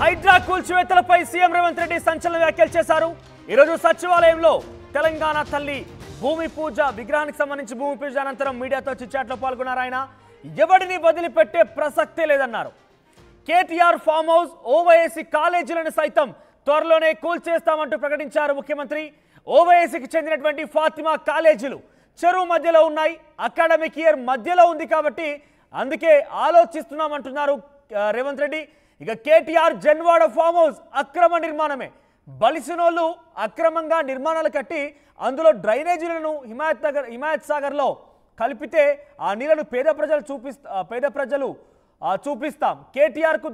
Hydraa కూల్చివేతలపై CM Revanth Reddy సంచలన వ్యాఖ్యలు చేశారు. ఈ రోజు సచివాలయంలో తెలంగాణ తల్లి భూమి పూజ విగ్రహానికి సంబంధించి భూమి పూజ అనంతరం మీడియాతో చిట్చాట్లో పాల్గొన్నారు. ఆయన ఎవరిని వదిలిపెట్టే ప్రసక్తే లేదన్నారు. కేటీఆర్ ఫామ్ హౌస్, ఓవైసీ కాలేజీలను సైతం త్వరలోనే కూల్చేస్తామంటూ ప్రకటించారు ముఖ్యమంత్రి. ఓవైసీకి చెందినటువంటి ఫాతిమా కాలేజీలు చెరువు మధ్యలో ఉన్నాయి, అకాడమిక్ ఇయర్ మధ్యలో ఉంది కాబట్టి అందుకే ఆలోచిస్తున్నామంటున్నారు రేవంత్ రెడ్డి. ఇక కేటీఆర్ జన్వాడ ఫామ్ హౌస్ అక్రమ నిర్మాణమే. బలిసినోళ్ళు అక్రమంగా నిర్మాణాలు కట్టి అందులో డ్రైనేజీలను హిమాయత్ సాగర్లో కలిపితే ఆ నీళ్లను పేద ప్రజలు చూపిస్తాం. కేటీఆర్కు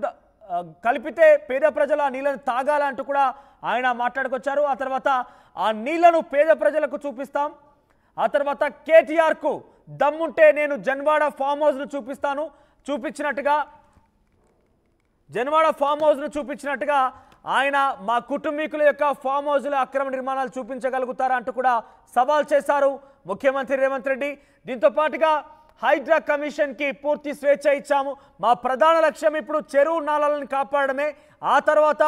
కలిపితే పేద ప్రజలు ఆ నీళ్లను తాగాలంటూ కూడా ఆయన మాట్లాడుకొచ్చారు. ఆ తర్వాత ఆ నీళ్లను పేద ప్రజలకు చూపిస్తాం. ఆ తర్వాత కేటీఆర్కు దమ్ముంటే నేను జన్వాడ ఫామ్ హౌస్ను చూపించినట్టుగా ఆయన మా కుటుంబీకుల యొక్క ఫామ్ హౌస్ల అక్రమ నిర్మాణాలు చూపించగలుగుతారా అంటూ కూడా సవాల్ చేశారు ముఖ్యమంత్రి రేవంత్ రెడ్డి. దీంతో పాటుగా హైడ్రా కమిషన్కి పూర్తి స్వేచ్ఛ ఇచ్చాము, మా ప్రధాన లక్ష్యం ఇప్పుడు చెరువు నాళాలను కాపాడమే, ఆ తర్వాత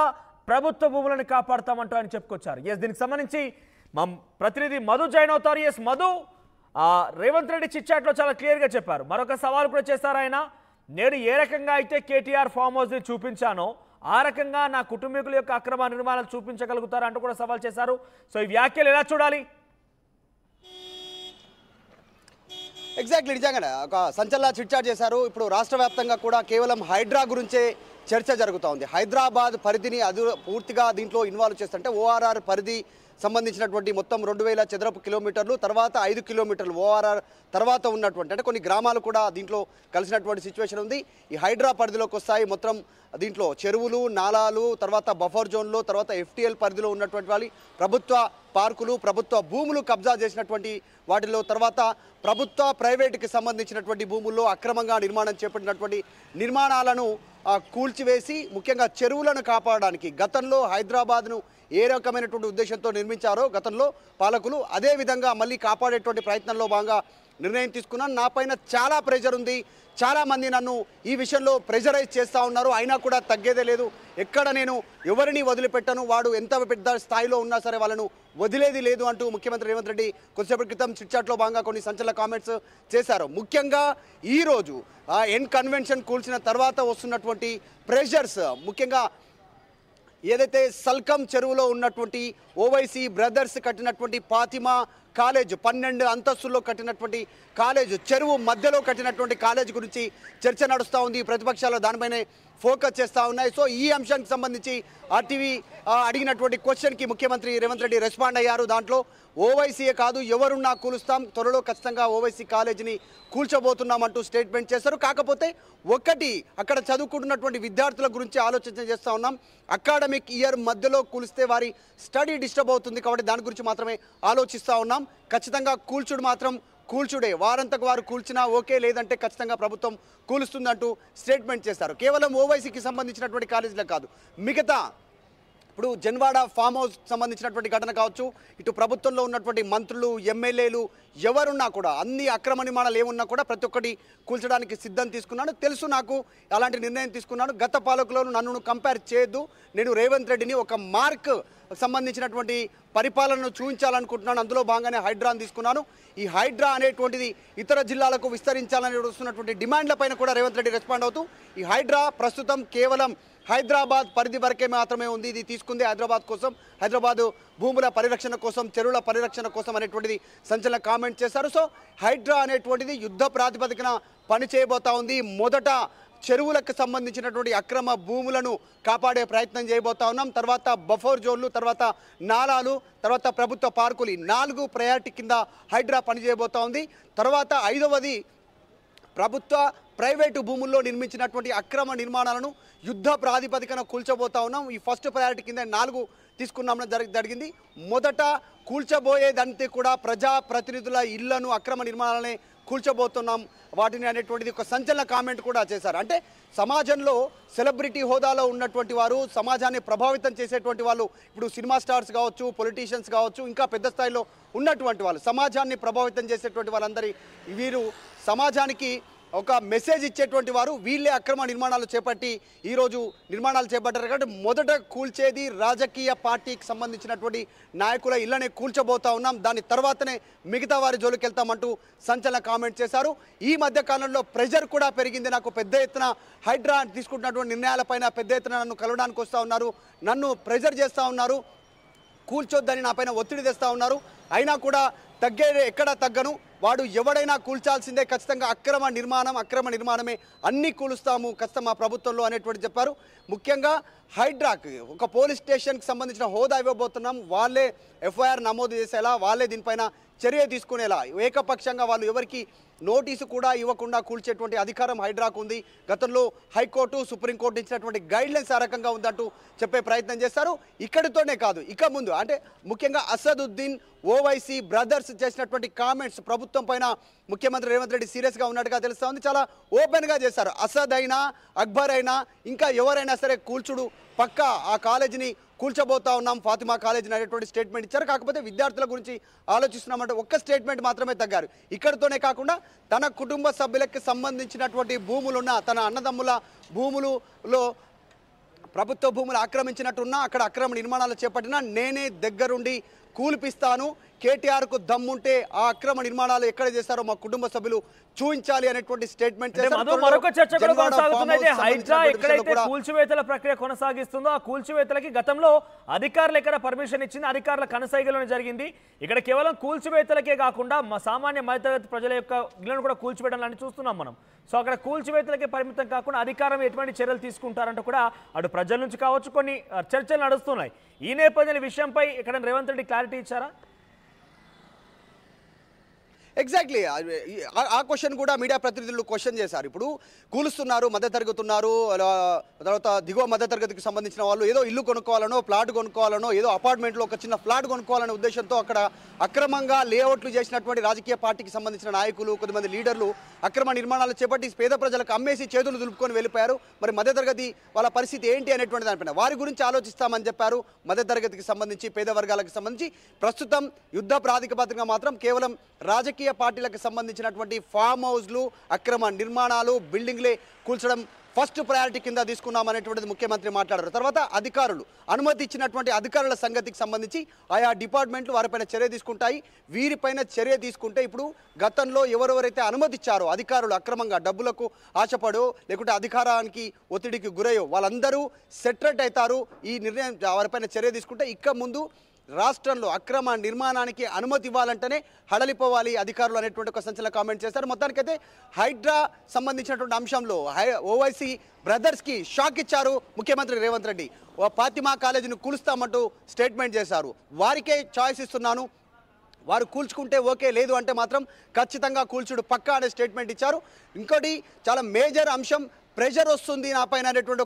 ప్రభుత్వ భూములను కాపాడుతామంటూ ఆయన చెప్పుకొచ్చారు. దీనికి సంబంధించి మా ప్రతినిధి మధు జాయిన్ అవుతారు. మధు, రేవంత్ రెడ్డి చిట్చాట్లో చాలా క్లియర్గా చెప్పారు. మరొక సవాల్ కూడా చేశారు ఆయన. నేను ఏ రకంగా అయితే కేటీఆర్ ఫామ్ హౌస్ని చూపించానో ఆ రకంగా నా కుటుంబీకుల యొక్క అక్రమ నిర్మాణాలు చూపించగలుగుతారు అంటూ కూడా సవాల్ చేశారు. సో ఈ వ్యాఖ్యలు ఎలా చూడాలి? ఎగ్జాక్ట్లీ, నిజంగానే ఒక సంచలన చిట్చాట్ చేశారు. ఇప్పుడు రాష్ట్ర వ్యాప్తంగా కూడా కేవలం హైడ్రా గురించే చర్చ జరుగుతూ ఉంది. హైదరాబాద్ పరిధిని పూర్తిగా దీంట్లో ఇన్వాల్వ్ చేస్తుంటే ఓఆర్ఆర్ పరిధి సంబంధించినటువంటి మొత్తం 2000 చదరపు కిలోమీటర్లు, తర్వాత 5 కిలోమీటర్లు ఓఆర్ఆర్ తర్వాత ఉన్నటువంటి అంటే కొన్ని గ్రామాలు కూడా దీంట్లో కలిసినటువంటి సిచ్యువేషన్ ఉంది. ఈ హైడ్రా పరిధిలోకి వస్తాయి. మొత్తం దీంట్లో చెరువులు, నాలాలు, తర్వాత బఫర్ జోన్లు, తర్వాత ఎఫ్టీఎల్ పరిధిలో ఉన్నటువంటి వాళ్ళు ప్రభుత్వ పార్కులు, ప్రభుత్వ భూములు కబ్జా చేసినటువంటి వాటిలో, తర్వాత ప్రభుత్వ ప్రైవేటుకి సంబంధించినటువంటి భూముల్లో అక్రమంగా నిర్మాణం చేపట్టినటువంటి నిర్మాణాలను కూల్చివేసి ముఖ్యంగా చెరువులను కాపాడడానికి గతంలో హైదరాబాద్ను ఏ రకమైనటువంటి ఉద్దేశంతో నిర్మించారో గతంలో పాలకులు, అదేవిధంగా మళ్ళీ కాపాడేటువంటి ప్రయత్నంలో భాగంగా నిర్ణయం తీసుకున్నాను. నా పైన చాలా ప్రెషర్ ఉంది, చాలామంది నన్ను ఈ విషయంలో ప్రెషరైజ్ చేస్తూ ఉన్నారు, అయినా కూడా తగ్గేదే లేదు. ఎక్కడ నేను ఎవరిని వదిలిపెట్టను, వాడు ఎంత పెద్ద స్థాయిలో ఉన్నా సరే వాళ్ళను వదిలేది లేదు అంటూ ముఖ్యమంత్రి రేవంత్ రెడ్డి కొద్దిసేపటి క్రితం చిట్చాట్లో భాగంగా కొన్ని సంచలన కామెంట్స్ చేశారు. ముఖ్యంగా ఈరోజు ఎన్ కన్వెన్షన్ కూల్చిన తర్వాత వస్తున్నటువంటి ప్రెషర్స్, ముఖ్యంగా ఏదైతే సల్కం చెరువులో ఉన్నటువంటి ఓవైసీ బ్రదర్స్ కట్టినటువంటి ఫాతిమా కాలేజ్, 12 అంతస్తుల్లో కట్టినటువంటి కాలేజ్, చెరువు మధ్యలో కట్టినటువంటి కాలేజ్ గురించి చర్చ నడుస్తూ ఉంది. ప్రతిపక్షాలు దానిపైనే ఫోకస్ చేస్తూ ఉన్నాయి. సో ఈ అంశానికి సంబంధించి ఆర్టీవీ అడిగినటువంటి క్వశ్చన్కి ముఖ్యమంత్రి రేవంత్ రెడ్డి రెస్పాండ్ అయ్యారు. దాంట్లో ఓవైసీయే కాదు ఎవరున్నా కూలుస్తాం, త్వరలో ఖచ్చితంగా ఓవైసీ కాలేజీని కూల్చబోతున్నామంటూ స్టేట్మెంట్ చేశారు. కాకపోతే ఒకటి, అక్కడ చదువుకుంటున్నటువంటి విద్యార్థుల గురించి ఆలోచన చేస్తూ ఉన్నాం. అకాడమిక్ ఇయర్ మధ్యలో కూలిస్తే వారి స్టడీ డిస్టర్బ్ అవుతుంది కాబట్టి దాని గురించి మాత్రమే ఆలోచిస్తూ ఉన్నాం. ఖచ్చితంగా కూల్చుడు మాత్రం కూల్చుడే, వారంతకు వారు కూల్చినా ఓకే, లేదంటే ఖచ్చితంగా ప్రభుత్వం కూలుస్తుందంటూ స్టేట్మెంట్ చేశారు. కేవలం ఓవైసీకి సంబంధించినటువంటి కాలేజీలకు కాదు, మిగతా ఇప్పుడు జన్వాడ ఫామ్ హౌస్ సంబంధించినటువంటి ఘటన కావచ్చు, ఇటు ప్రభుత్వంలో ఉన్నటువంటి మంత్రులు, ఎమ్మెల్యేలు ఎవరున్నా కూడా అన్ని అక్రమ నిర్మాణాలు ఏమున్నా కూడా ప్రతి ఒక్కటి కూల్చడానికి సిద్ధం తీసుకున్నాను. తెలుసు నాకు అలాంటి నిర్ణయం తీసుకున్నాను. గత పాలకులను నన్ను కంపేర్ చేయొద్దు, నేను రేవంత్ రెడ్డిని ఒక మార్క్ సంబంధించినటువంటి పరిపాలనను చూపించాలనుకుంటున్నాను. అందులో భాగంగానే హైడ్రాను తీసుకున్నాను. ఈ హైడ్రా అనేటువంటిది ఇతర జిల్లాలకు విస్తరించాలని వస్తున్నటువంటి డిమాండ్లపైన కూడా రేవంత్ రెడ్డి రెస్పాండ్ అవుతూ ఈ హైడ్రా ప్రస్తుతం కేవలం హైదరాబాద్ పరిధి వరకే మాత్రమే ఉంది, ఇది తీసుకుంది హైదరాబాద్ కోసం, హైదరాబాద్ భూముల పరిరక్షణ కోసం, చెరువుల పరిరక్షణ కోసం అనేటువంటిది సంచలన కామెంట్ చేశారు. సో హైడ్రా అనేటువంటిది యుద్ధ ప్రాతిపదికన పని చేయబోతా ఉంది. మొదట చెరువులకు సంబంధించినటువంటి అక్రమ భూములను కాపాడే ప్రయత్నం చేయబోతా ఉన్నాం. తర్వాత బఫర్ జోన్లు, తర్వాత నాలాలు, తర్వాత ప్రభుత్వ పార్కులు, 4 ప్రయారిటీ కింద హైడ్రా పనిచేయబోతా ఉంది. తర్వాత 5వది ప్రభుత్వ ప్రైవేటు భూముల్లో నిర్మించినటువంటి అక్రమ నిర్మాణాలను యుద్ధ ప్రాతిపదికన కూల్చబోతా ఉన్నాం. ఈ ఫస్ట్ ప్రయారిటీ కింద 4 తీసుకున్నామని జరిగింది. మొదట కూల్చబోయేదంటే కూడా ప్రజాప్రతినిధుల ఇళ్లను, అక్రమ నిర్మాణాలనే కూల్చబోతున్నాం వాటిని అనేటువంటిది ఒక సంచలన కామెంట్ కూడా చేశారు. అంటే సమాజంలో సెలబ్రిటీ హోదాలో ఉన్నటువంటి వారు, సమాజాన్ని ప్రభావితం చేసేటువంటి వాళ్ళు, ఇప్పుడు సినిమా స్టార్స్ కావచ్చు, పొలిటీషియన్స్ కావచ్చు, ఇంకా పెద్ద స్థాయిలో ఉన్నటువంటి వాళ్ళు, సమాజాన్ని ప్రభావితం చేసేటువంటి వాళ్ళందరి వీరు సమాజానికి ఒక మెసేజ్ ఇచ్చేటువంటి వారు వీళ్ళే అక్రమ నిర్మాణాలు చేపట్టి ఈరోజు నిర్మాణాలు చేపట్టారు. కాబట్టి మొదట కూల్చేది రాజకీయ పార్టీకి సంబంధించినటువంటి నాయకుల ఇళ్లనే కూల్చబోతా ఉన్నాం, దాని తర్వాతనే మిగతా వారి జోలికి వెళ్తామంటూ సంచలన కామెంట్ చేశారు. ఈ మధ్య కాలంలో ప్రెజర్ కూడా పెరిగింది, నాకు పెద్ద ఎత్తున హైడ్రా తీసుకుంటున్నటువంటి నిర్ణయాలపైన పెద్ద ఎత్తున నన్ను కలవడానికి వస్తూ ఉన్నారు, నన్ను ప్రెజర్ చేస్తూ ఉన్నారు, కూల్చొద్దని నా పైన ఒత్తిడి తెస్తూ ఉన్నారు, అయినా కూడా ఎక్కడా తగ్గను, వాడు ఎవడైనా కూల్చాల్సిందే, ఖచ్చితంగా అక్రమ నిర్మాణమే అన్నీ కూలుస్తాము ఖచ్చితంగా మా ప్రభుత్వంలో అనేటువంటి చెప్పారు. ముఖ్యంగా హైడ్రాకి ఒక పోలీస్ స్టేషన్కి సంబంధించిన హోదా ఇవ్వబోతున్నాం, వాళ్ళే ఎఫ్ఐఆర్ నమోదు చేసేలా, వాళ్ళే దీనిపైన చర్య తీసుకునేలా, ఏకపక్షంగా వాళ్ళు ఎవరికి నోటీసు కూడా ఇవ్వకుండా కూల్చేటువంటి అధికారం హైడ్రాకు ఉంది. గతంలో హైకోర్టు సుప్రీంకోర్టు ఇచ్చినటువంటి గైడ్లైన్స్ ఆ రకంగా ఉందంటూ చెప్పే ప్రయత్నం చేస్తారు. ఇక్కడితోనే కాదు, ఇక ముందు అంటే ముఖ్యంగా అసదుద్దీన్ ఓవైసీ బ్రదర్స్ చేసినటువంటి కామెంట్స్ ప్రభుత్వం పైన ముఖ్యమంత్రి రేవంత్ రెడ్డి సీరియస్గా ఉన్నట్టుగా తెలుస్తూ ఉంది. చాలా ఓపెన్గా చేశారు. అసద్ అయినా అక్బర్ అయినా ఇంకా ఎవరైనా సరే కూల్చుడు పక్కా ఆ కాలేజీని కూల్చబోతా ఉన్నాం, ఫాతిమా కాలేజీని అనేటువంటి స్టేట్మెంట్ ఇచ్చారు. కాకపోతే విద్యార్థుల గురించి ఆలోచిస్తున్నామంటే ఒక్క స్టేట్మెంట్ మాత్రమే తగ్గారు. ఇక్కడితోనే కాకుండా తన కుటుంబ సభ్యులకి సంబంధించినటువంటి భూములున్న తన అన్నదమ్ముల భూములలో ప్రభుత్వ భూములు ఆక్రమించినట్టున్నా అక్కడ అక్రమ నిర్మాణాలు చేపట్టినా నేనే దగ్గరుండి కూల్పిస్తాను, కేటీఆర్కు దమ్ముంటే ఆ అక్రమ నిర్మాణాలు ఎక్కడ చేస్తారో మా కుటుంబ సభ్యులు చూపించాలి అనేటువంటి స్టేట్మెంట్ చేశారు. మరొక చర్చ కూడా కొనసాగుతుంది. హైడ్రా ఎక్కడైతే కూల్చివేతల ప్రక్రియ కొనసాగిస్తుందో ఆ కూల్చివేతలకి గతంలో అధికారులు ఎక్కడ పర్మిషన్ ఇచ్చింది, అధికారుల కనసాగిలోనే జరిగింది. ఇక్కడ కేవలం కూల్చివేతలకే కాకుండా సామాన్య మధ్యతరగతి ప్రజల యొక్క ఇళ్లను కూడా కూల్చివేయడం చూస్తున్నాం మనం. సో అక్కడ కూల్చివేతలకే పరిమితం కాకుండా అధికారం ఎటువంటి చర్యలు తీసుకుంటారంటూ కూడా అటు ప్రజల నుంచి కావచ్చు కొన్ని చర్చలు నడుస్తున్నాయి. ఈ నేపథ్యం విషయంపై ఇక్కడ రేవంత్ రెడ్డి క్లారిటీ ఇచ్చారా? ఎగ్జాక్ట్లీ ఆ క్వశ్చన్ కూడా మీడియా ప్రతినిధులు క్వశ్చన్ చేశారు. ఇప్పుడు కూలుస్తున్నారు, మధ్యతరగతి ఉన్నారు, తర్వాత దిగువ మధ్యతరగతికి సంబంధించిన వాళ్ళు ఏదో ఇల్లు కొనుక్కోవాలనో ప్లాట్ కొనుక్కోవాలనో ఏదో అపార్ట్మెంట్లో ఒక చిన్న ఫ్లాట్ కొనుక్కోవాలనే ఉద్దేశంతో అక్కడ అక్రమంగా లేఅవుట్లు చేసినటువంటి రాజకీయ పార్టీకి సంబంధించిన నాయకులు కొంతమంది లీడర్లు అక్రమ నిర్మాణాలు చేపట్టి పేద ప్రజలకు అమ్మేసి చేతులు దులుపుకొని వెళ్ళిపోయారు. మరి మధ్యతరగతి వాళ్ళ పరిస్థితి ఏంటి అనేటువంటి దానిపైన వారి గురించి ఆలోచిస్తామని చెప్పారు. మధ్యతరగతికి సంబంధించి పేద వర్గాలకు సంబంధించి ప్రస్తుతం యుద్ధ ప్రాతిపదికగా మాత్రం కేవలం రాజకీయ పార్టీలకు సంబంధించినటువంటి ఫామ్ హౌస్లు అక్రమ నిర్మాణాలు బిల్డింగ్లే కూల్చడం ఫస్ట్ ప్రయారిటీ కింద తీసుకున్నామనేటువంటిది ముఖ్యమంత్రి మాట్లాడారు. తర్వాత అధికారులు అనుమతి ఇచ్చినటువంటి అధికారుల సంగతికి సంబంధించి ఆయా డిపార్ట్మెంట్లు వారిపైన చర్య తీసుకుంటాయి. వీరిపైన చర్య తీసుకుంటే ఇప్పుడు గతంలో ఎవరెవరైతే అనుమతి ఇచ్చారో అధికారులు అక్రమంగా డబ్బులకు ఆశపడో లేకుంటే అధికారానికి ఒత్తిడికి గురయ్యో వాళ్ళందరూ సెటరేట్ అవుతారు. ఈ నిర్ణయం వారిపైన చర్య తీసుకుంటే ఇక ముందు రాష్ట్రంలో అక్రమ నిర్మాణానికి అనుమతి ఇవ్వాలంటేనే హడలిపోవాలి అధికారులు అనేటువంటి ఒక సంచలన కామెంట్ చేశారు. మొత్తానికైతే హైడ్రా సంబంధించినటువంటి అంశంలో ఓవైసీ బ్రదర్స్కి షాక్ ఇచ్చారు ముఖ్యమంత్రి రేవంత్ రెడ్డి. ఫాతిమా కాలేజీని కూలుస్తామంటూ స్టేట్మెంట్ చేశారు. వారికే చాయిస్ ఇస్తున్నాను, వారు కూల్చుకుంటే ఓకే, లేదు అంటే మాత్రం ఖచ్చితంగా కూల్చుడు పక్కా అనే స్టేట్మెంట్ ఇచ్చారు. ఇంకోటి చాలా మేజర్ అంశం, ప్రెషర్ వస్తుంది నా పైన అనేటువంటి